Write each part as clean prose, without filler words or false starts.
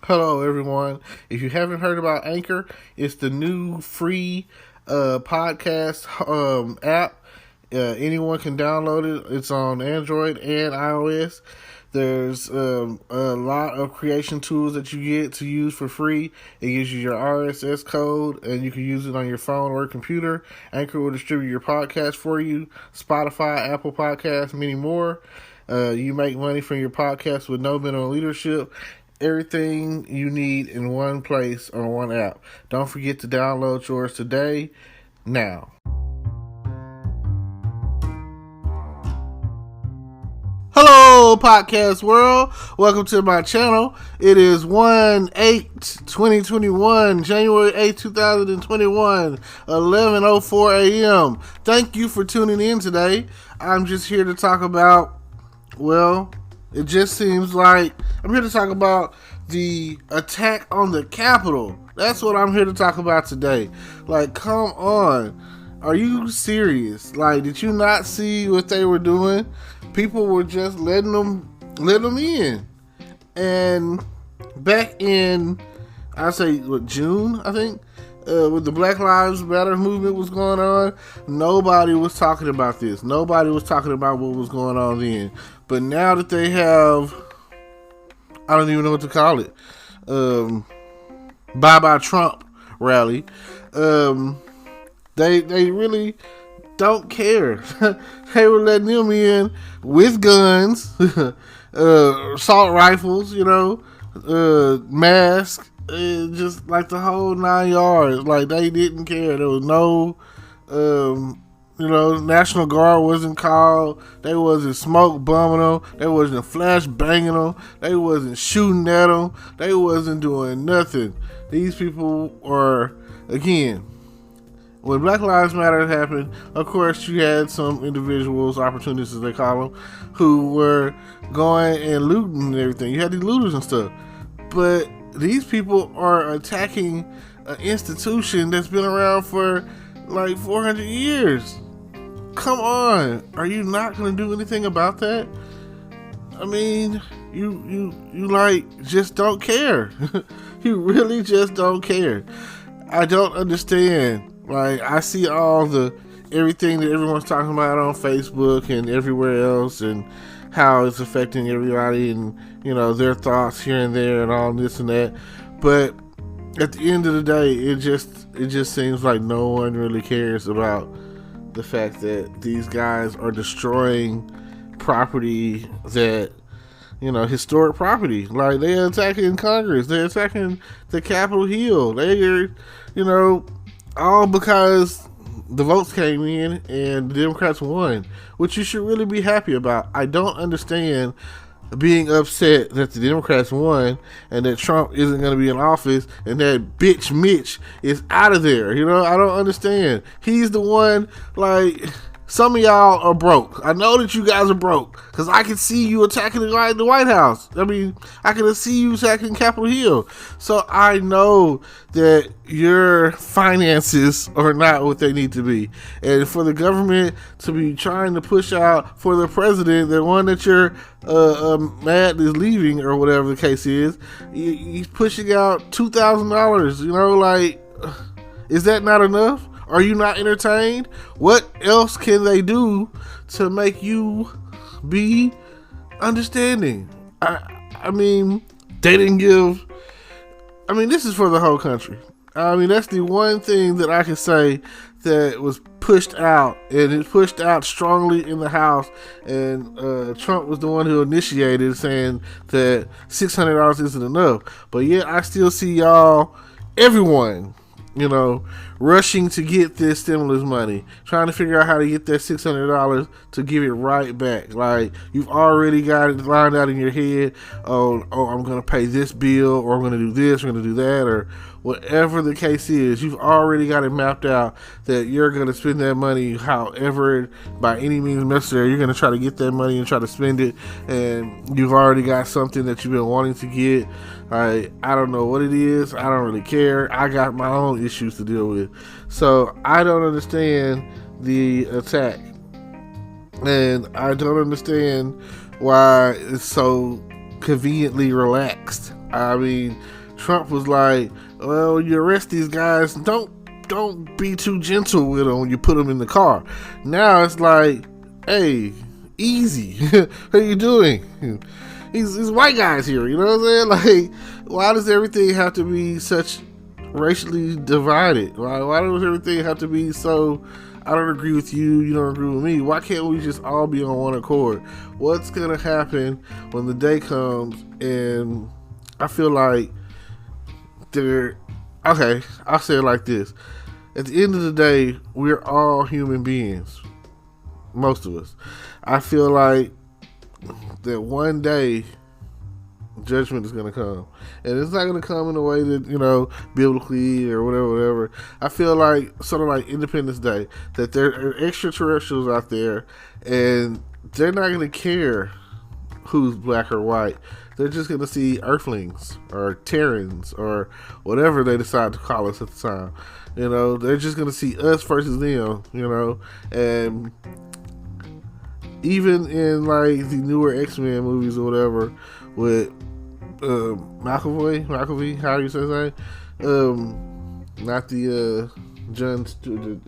Hello, everyone. If you haven't heard about Anchor, it's the new free podcast app. Anyone can download it. It's on Android and iOS. There's a lot of creation tools that you get to use for free. It gives you your RSS code, and you can use it on your phone or computer. Anchor will distribute your podcast for you. Spotify, Apple Podcasts, many more. You make money from your podcast with no minimum leadership. Everything you need in one place on one app. Don't forget to download yours today, now. Hello, podcast world. Welcome to my channel. It is 1/8/2021, January 8th, 2021, 11:04 a.m. Thank you for tuning in today. I'm just here to talk about, it just seems like I'm here to talk about the attack on the Capitol. That's what I'm here to talk about today. Like, come on. Are you serious? Like, did you not see what they were doing? People were just letting them in. And back in, June, I think, with the Black Lives Matter movement was going on, nobody was talking about this. Nobody was talking about what was going on then. But now that they have, I don't even know what to call it, Bye Trump rally, they really don't care. They were letting them in with guns, assault rifles, masks, just like the whole 9 yards. Like, they didn't care. There was no, National Guard wasn't called. They wasn't smoke bombing them. They wasn't flash banging them. They wasn't shooting at them. They wasn't doing nothing. These people are, again, when Black Lives Matter happened, of course, you had some individuals, opportunists as they call them, who were going and looting and everything. You had these looters and stuff. But these people are attacking an institution that's been around for like 400 years. Come on. Are you not going to do anything about that? I mean, you just don't care. You really just don't care. I don't understand. Like, I see everything that everyone's talking about on Facebook and everywhere else, and how it's affecting everybody, and their thoughts here and there and all this and that. But at the end of the day, it just seems like no one really cares about the fact that these guys are destroying property that, historic property. Like, they're attacking Congress, they're attacking the Capitol Hill. They're, all because the votes came in and the Democrats won, which you should really be happy about. I don't understand being upset that the Democrats won and that Trump isn't going to be in office and that bitch Mitch is out of there. I don't understand. He's the one, some of y'all are broke. I know that you guys are broke because I can see you attacking the White House. I mean, I can see you attacking Capitol Hill. So I know that your finances are not what they need to be. And for the government to be trying to push out for the president, the one that you're mad is leaving or whatever the case is, he's pushing out $2,000. Is that not enough? Are you not entertained? What else can they do to make you be understanding? I mean, they didn't give... this is for the whole country. That's the one thing that I can say that was pushed out, and it pushed out strongly in the House, and Trump was the one who initiated, saying that $600 isn't enough. But yet I still see y'all, everyone, rushing to get this stimulus money, trying to figure out how to get that $600 to give it right back. Like, you've already got it lined out in your head. Oh, I'm going to pay this bill, or I'm going to do this, or I'm going to do that, or whatever the case is. You've already got it mapped out that you're going to spend that money however, by any means necessary. You're going to try to get that money and try to spend it, and you've already got something that you've been wanting to get. I don't know what it is. I don't really care. I got my own issues to deal with. So I don't understand the attack. And I don't understand why it's so conveniently relaxed. I mean, Trump was like, well, you arrest these guys, don't be too gentle with them when you put them in the car. Now it's like, hey, easy. What are you doing? These white guys here, you know what I'm saying? Like, why does everything have to be such racially divided? Why does everything have to be so, I don't agree with you, you don't agree with me? Why can't we just all be on one accord? What's going to happen when the day comes and I feel like okay, I'll say it like this. At the end of the day, we're all human beings. Most of us. I feel like that one day judgment is going to come, and it's not going to come in a way that, biblically or whatever. I feel like sort of like Independence Day, that there are extraterrestrials out there, and they're not going to care who's black or white. They're just going to see Earthlings or Terrans or whatever they decide to call us at the time. They're just going to see us versus them. And even in like the newer X-Men movies or whatever, with McAvoy, how do you say his name? Not the John Stewart,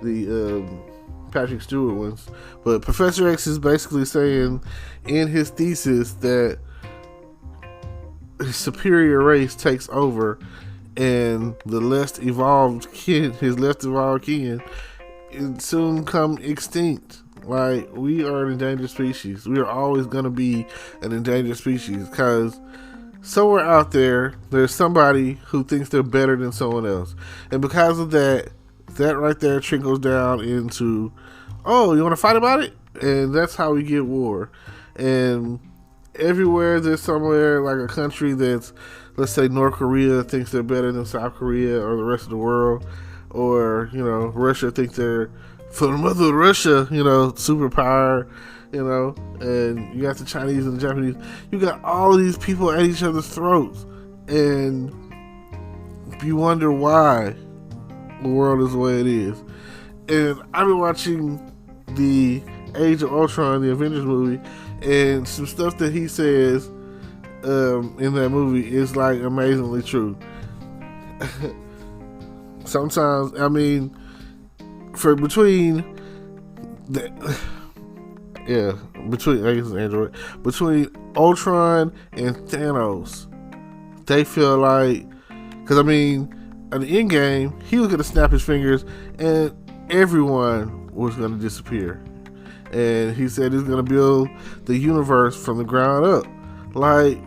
the Patrick Stewart ones, but Professor X is basically saying in his thesis that his superior race takes over, and the less evolved kin, soon come extinct. Like, we are an endangered species. We are always going to be an endangered species, because somewhere out there, there's somebody who thinks they're better than someone else. And because of that right there trickles down into, oh, you want to fight about it? And that's how we get war. And everywhere there's somewhere like a country that's, let's say North Korea thinks they're better than South Korea or the rest of the world, or, Russia thinks they're, for the mother of Russia, superpower, and you got the Chinese and the Japanese. You got all of these people at each other's throats, and you wonder why the world is the way it is. And I've been watching the Age of Ultron, the Avengers movie, and some stuff that he says in that movie is like amazingly true. Sometimes, I mean, between Ultron and Thanos, they feel like, because I mean, at the end game, he was gonna snap his fingers and everyone was gonna disappear. And he said he's gonna build the universe from the ground up. Like,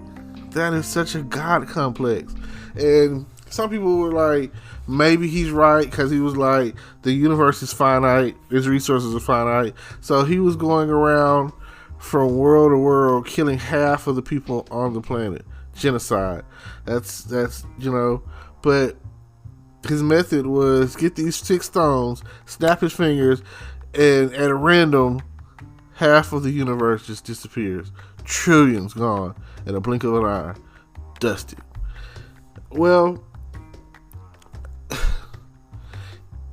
that is such a God complex. And some people were like, maybe he's right, because he was like, the universe is finite, its resources are finite. So he was going around from world to world, killing half of the people on the planet. Genocide. That's but his method was get these 6 stones, snap his fingers, and at a random, half of the universe just disappears. Trillions gone in a blink of an eye. Dusted. Well,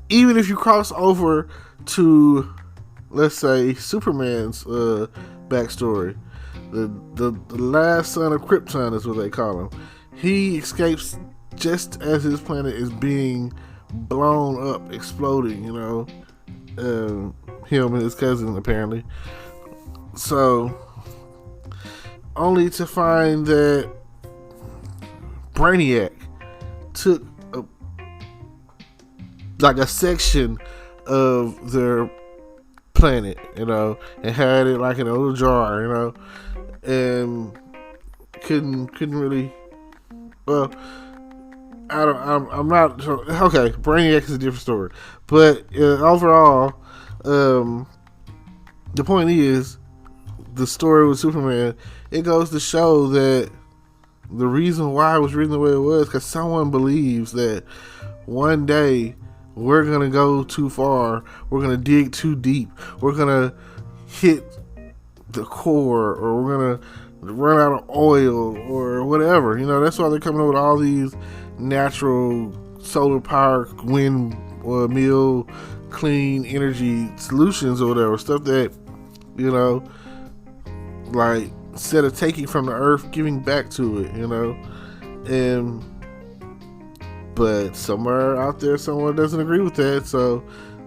even if you cross over to, let's say, Superman's backstory, the last son of Krypton is what they call him. He escapes just as his planet is being blown up, exploding, him and his cousin apparently. So, only to find that Brainiac took a section of their planet, and had it like in a little jar, and couldn't really. Well, I'm not okay. Brainiac is a different story, but overall, the point is, the story with Superman, it goes to show that the reason why it was written the way it was, because someone believes that one day we're going to go too far, we're going to dig too deep, we're going to hit the core, or we're going to run out of oil, or whatever. That's why they're coming up with all these natural solar power, wind mill, clean energy solutions or whatever. Stuff that, like instead of taking from the earth, giving back to it, and but somewhere out there, someone doesn't agree with that, so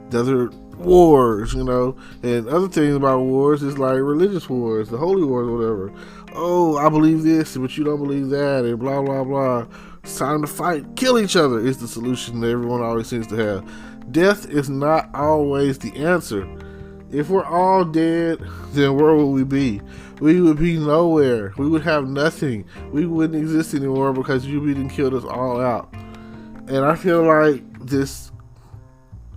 there's wars, and other things about wars is like religious wars, the holy wars, whatever. Oh, I believe this, but you don't believe that, and blah blah blah. It's time to fight, kill each other is the solution that everyone always seems to have. Death is not always the answer. If we're all dead, then where would we be? We would be nowhere. We would have nothing. We wouldn't exist anymore because you beat and killed us all out. And I feel like this,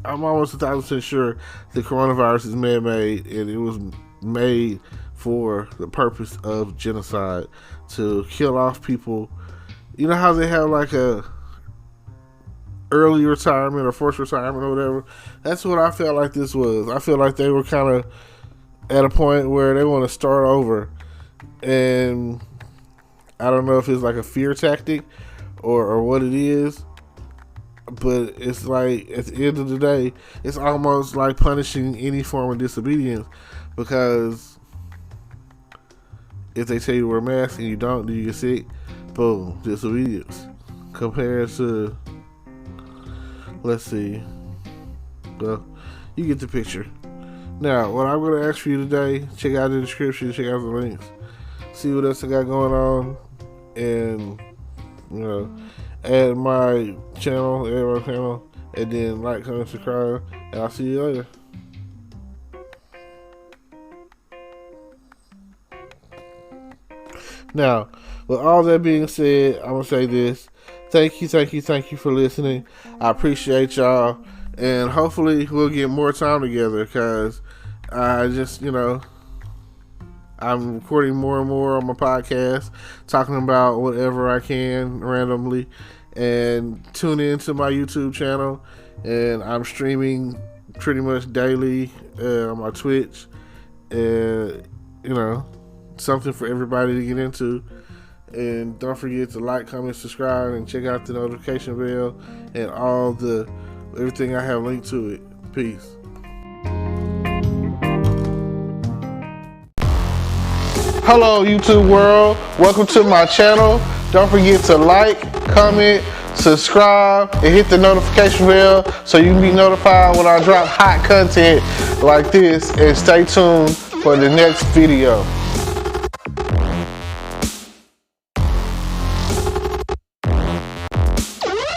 I'm almost 1,000% sure the coronavirus is man-made, and it was made for the purpose of genocide, to kill off people. You know how they have like a early retirement or forced retirement or whatever? That's what I felt like this was. I feel like they were kind of at a point where they want to start over, and I don't know if it's like a fear tactic or what it is, but it's like at the end of the day, it's almost like punishing any form of disobedience, because if they tell you to wear a mask and you don't, do you get sick? Boom, disobedience. Compared to, let's see, well, you get the picture. Now, what I'm going to ask for you today, check out the description, check out the links, see what else I got going on, and, add my channel, and then like, comment, subscribe, and I'll see you later. Now, with all that being said, I'm going to say this. Thank you for listening. I appreciate y'all, and hopefully we'll get more time together, because I just, I'm recording more and more on my podcast, talking about whatever I can randomly, and tune in to my YouTube channel, and I'm streaming pretty much daily on my Twitch, something for everybody to get into. And don't forget to like, comment, subscribe, and check out the notification bell and everything I have linked to it. Peace. Hello, YouTube world. Welcome to my channel. Don't forget to like, comment, subscribe, and hit the notification bell so you can be notified when I drop hot content like this. And stay tuned for the next video.